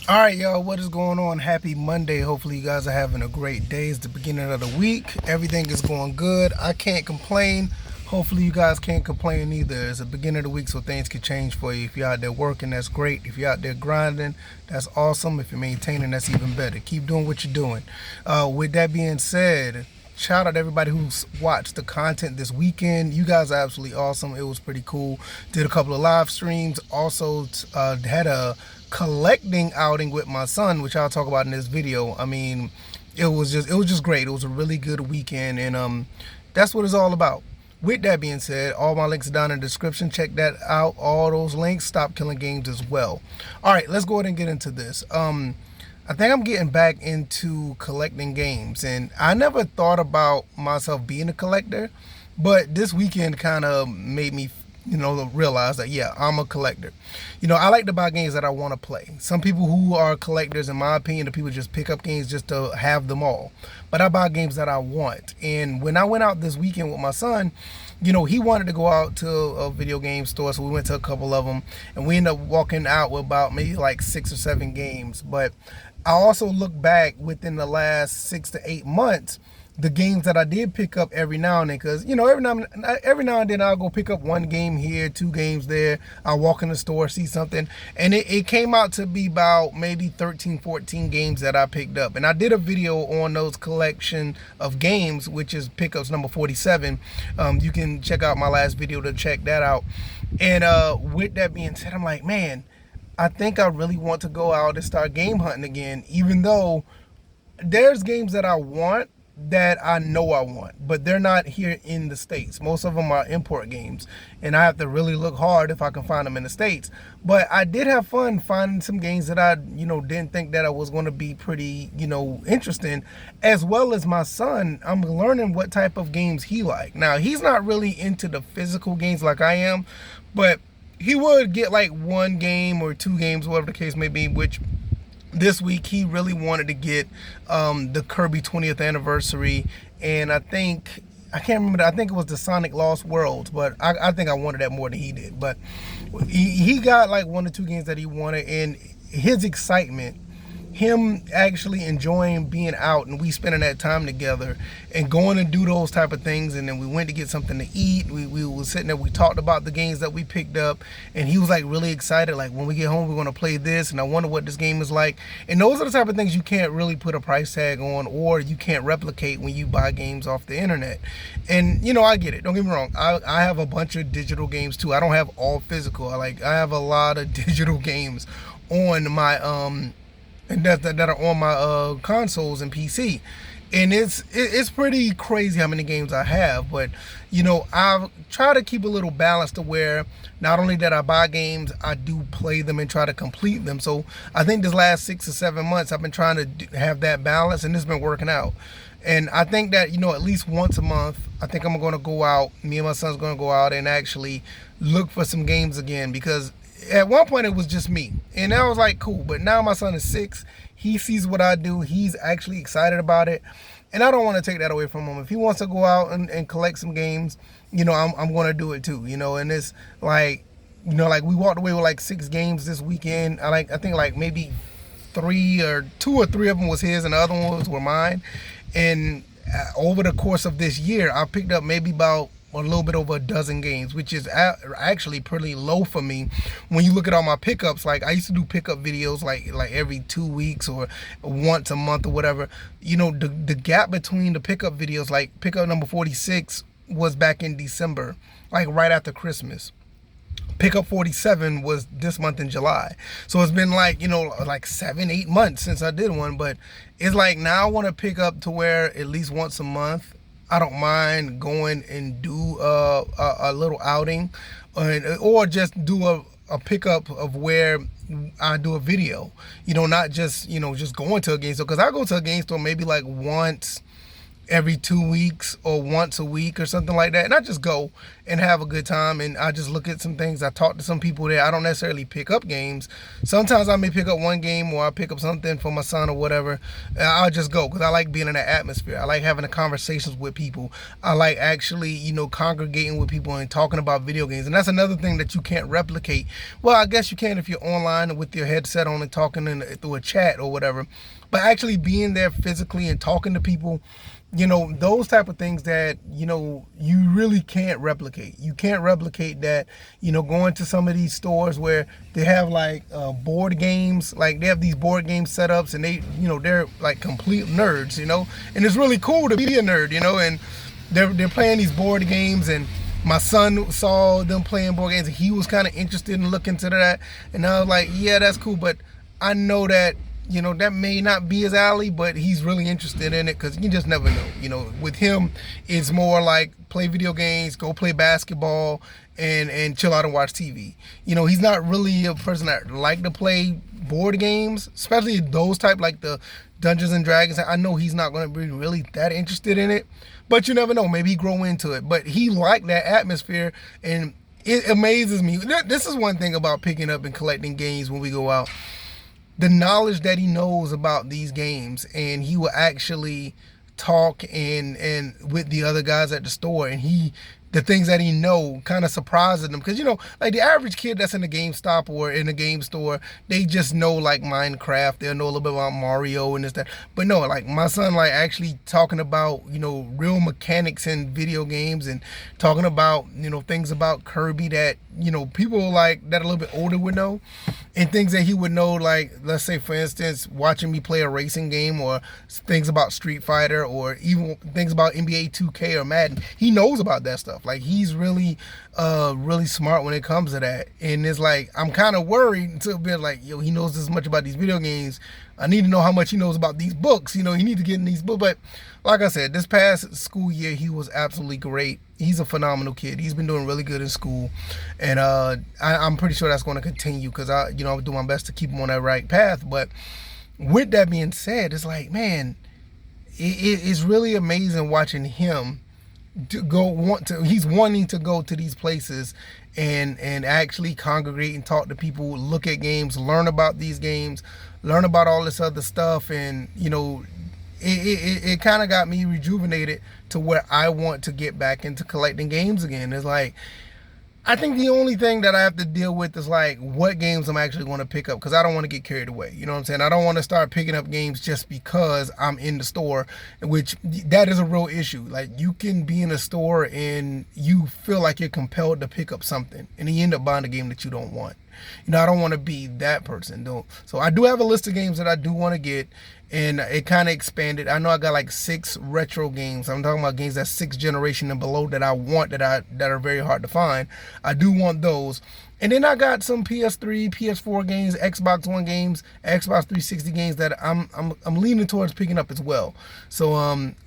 All right, y'all, what is going on? Happy Monday. Hopefully, you guys are having a great day. It's the beginning of the week. Everything is going good. I can't complain. Hopefully, you guys can't complain either. It's the beginning of the week, so things can change for you. If you're out there working, that's great. If you're out there grinding, that's awesome. If you're maintaining, that's even better. Keep doing what you're doing. With that being said, shout out to everybody who's watched the content this weekend. You guys are absolutely awesome. It was pretty cool. Did a couple of live streams. Also, had a collecting outing with my son, which I'll talk about in this video. I mean, it was just great. It was a really good weekend, and that's what it's all about. With that being said, all my links are down in the description. Check that out. All those links. Stop Killing Games as well. All right, let's go ahead and get into this. I think I'm getting back into collecting games, and I never thought about myself being a collector, but this weekend kind of made me, realize that yeah, I'm a collector. I like to buy games that I want to play. Some people who are collectors, in my opinion, the people just pick up games just to have them all. But I buy games that I want. And when I went out this weekend with my son, he wanted to go out to a video game store, so we went to a couple of them, and we ended up walking out with about maybe like 6 or 7 games. But I also look back within the last 6 to 8 months, the games that I did pick up every now and then, because every now and then I'll go pick up one game here, 2 games there. I'll walk in the store, see something, and it came out to be about maybe 13, 14 games that I picked up. And I did a video on those collection of games, which is pickups number 47. You can check out my last video to check that out. And with that being said, I'm like, man, I think I really want to go out and start game hunting again, even though there's games that I want, that I know I want, but they're not here in the States. Most of them are import games, and I have to really look hard if I can find them in the States. But I did have fun finding some games that I, didn't think that I was going to be pretty, interesting, as well as my son. I'm learning what type of games he like. Now, he's not really into the physical games like I am, but he would get like 1 game or 2 games, whatever the case may be, which this week he really wanted to get the Kirby 20th anniversary, and I can't remember. I think it was the Sonic Lost Worlds, but I think I wanted that more than he did. But he got like 1 or 2 games that he wanted, and his excitement, him actually enjoying being out and we spending that time together and going to do those type of things. And then we went to get something to eat. We were sitting there, we talked about the games that we picked up, and he was like really excited, like, when we get home we're going to play this, and I wonder what this game is like. And those are the type of things you can't really put a price tag on, or you can't replicate when you buy games off the internet. And I get it, don't get me wrong, I have a bunch of digital games too. I don't have all physical. I have a lot of digital games on my and that are on my consoles and PC, and it's pretty crazy how many games I have. But I try to keep a little balance to where not only that I buy games, I do play them and try to complete them. So I think this last 6 or 7 months I've been trying to have that balance, and it's been working out. And I think that at least once a month, I think I'm going to go out. Me and my son's going to go out and actually look for some games again, because at one point it was just me, and I was like, cool. But now my son is 6. He sees what I do. He's actually excited about it, and I don't want to take that away from him. If he wants to go out and collect some games, I'm going to do it too. And it's like, like we walked away with like 6 games this weekend. I think like maybe 2 or 3 of them was his, and the other ones were mine. And over the course of this year, I picked up maybe about a little bit over 12 games, which is actually pretty low for me when you look at all my pickups. Like, I used to do pickup videos like every 2 weeks or once a month or whatever. The gap between the pickup videos, like pickup number 46 was back in December, like right after Christmas. Pickup 47 was this month in July. So it's been like, like 7, 8 months since I did one. But it's like, now I want to pick up to where at least once a month I don't mind going and do a little outing, or just do a pickup of where I do a video, not just just going to a game store, because I go to a game store maybe like once every 2 weeks or once a week or something like that. And I just go and have a good time, and I just look at some things. I talk to some people there. I don't necessarily pick up games. Sometimes I may pick up one game, or I pick up something for my son or whatever. And I'll just go because I like being in that atmosphere. I like having the conversations with people. I like actually, congregating with people and talking about video games. And that's another thing that you can't replicate. Well, I guess you can if you're online with your headset on and talking through a chat or whatever. But actually being there physically and talking to people, those type of things that, you really can't replicate. You can't replicate that, going to some of these stores where they have like board games, like they have these board game setups, and they're like complete nerds, and it's really cool to be a nerd, and they're playing these board games. And my son saw them playing board games, and he was kind of interested in looking into that. And I was like, yeah, that's cool, but I know that that may not be his alley, but he's really interested in it because you just never know. With him, it's more like play video games, go play basketball, and chill out and watch TV. He's not really a person that like to play board games, especially those type like the Dungeons and Dragons. I know he's not going to be really that interested in it, but you never know. Maybe he grow into it. But he liked that atmosphere, and it amazes me. This is one thing about picking up and collecting games when we go out. The knowledge that he knows about these games, and he will actually talk and with the other guys at the store, and the things that he know kind of surprises them, because like the average kid that's in a GameStop or in a game store, they just know like Minecraft, they'll know a little bit about Mario and this that. But no, like my son like actually talking about real mechanics in video games, and talking about things about Kirby that people like that a little bit older would know, and things that he would know, like let's say for instance watching me play a racing game, or things about Street Fighter, or even things about NBA 2K or Madden. He knows about that stuff. Like he's really really smart when it comes to that. And it's like I'm kind of worried until a bit like, he knows this much about these video games. I need to know how much he knows about these books. He need to get in these books. But like I said, this past school year, he was absolutely great. He's a phenomenal kid. He's been doing really good in school. And I'm pretty sure that's going to continue, because I'll do my best to keep him on that right path. But with that being said, it's like, man, it's really amazing watching him he's wanting to go to these places and actually congregate and talk to people, look at games, learn about these games, learn about all this other stuff. And it kind of got me rejuvenated to where I want to get back into collecting games again. It's like, I think the only thing that I have to deal with is like what games I'm actually going to pick up, because I don't want to get carried away. You know what I'm saying? I don't want to start picking up games just because I'm in the store, which that is a real issue. Like you can be in a store and you feel like you're compelled to pick up something, and then you end up buying a game that you don't want. I don't want to be that person. So I do have a list of games that I do want to get, and it kind of expanded. I know I got like 6 retro games. I'm talking about games that's 6th generation and below that I want, that are very hard to find. I do want those. And then I got some PS3, PS4 games, Xbox One games, Xbox 360 games that I'm leaning towards picking up as well. So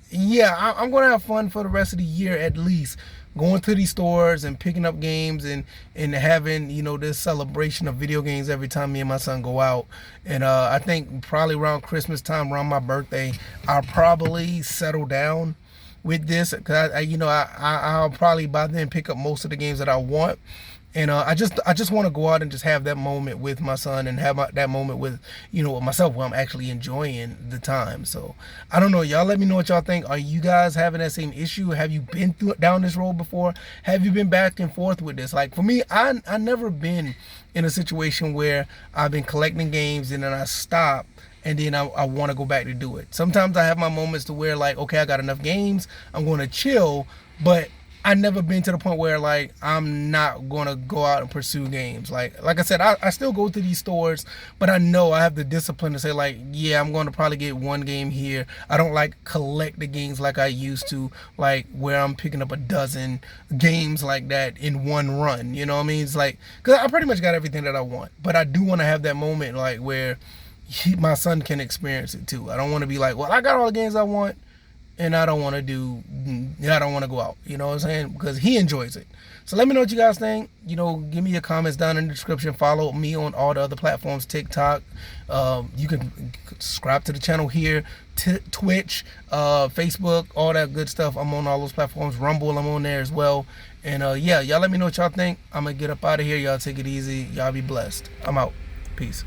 yeah, I'm gonna have fun for the rest of the year, at least going to these stores and picking up games, and having this celebration of video games every time me and my son go out. And I think probably around Christmas time, around my birthday, I'll probably settle down with this, because I'll probably by then pick up most of the games that I want. And I just want to go out and just have that moment with my son, and have that moment with with myself, where I'm actually enjoying the time. So I don't know, y'all. Let me know what y'all think. Are you guys having that same issue? Have you been down this road before? Have you been back and forth with this? Like for me, I never been in a situation where I've been collecting games and then I stop, and then I want to go back to do it. Sometimes I have my moments to where like, okay, I got enough games, I'm going to chill, but I never been to the point where like I'm not gonna go out and pursue games. Like I said, I still go to these stores, but I know I have the discipline to say like, yeah, I'm gonna probably get one game here. I don't like collect the games like I used to, like where I'm picking up a dozen games like that in one run. You know what I mean? It's like, cause I pretty much got everything that I want, but I do want to have that moment like where my son can experience it too. I don't want to be like, well, I got all the games I want, and I don't want to go out. You know what I'm saying? Because he enjoys it. So let me know what you guys think. You know, give me your comments down in the description. Follow me on all the other platforms, TikTok. You can subscribe to the channel here, Twitch, Facebook, all that good stuff. I'm on all those platforms. Rumble, I'm on there as well. And yeah, y'all let me know what y'all think. I'm going to get up out of here. Y'all take it easy. Y'all be blessed. I'm out. Peace.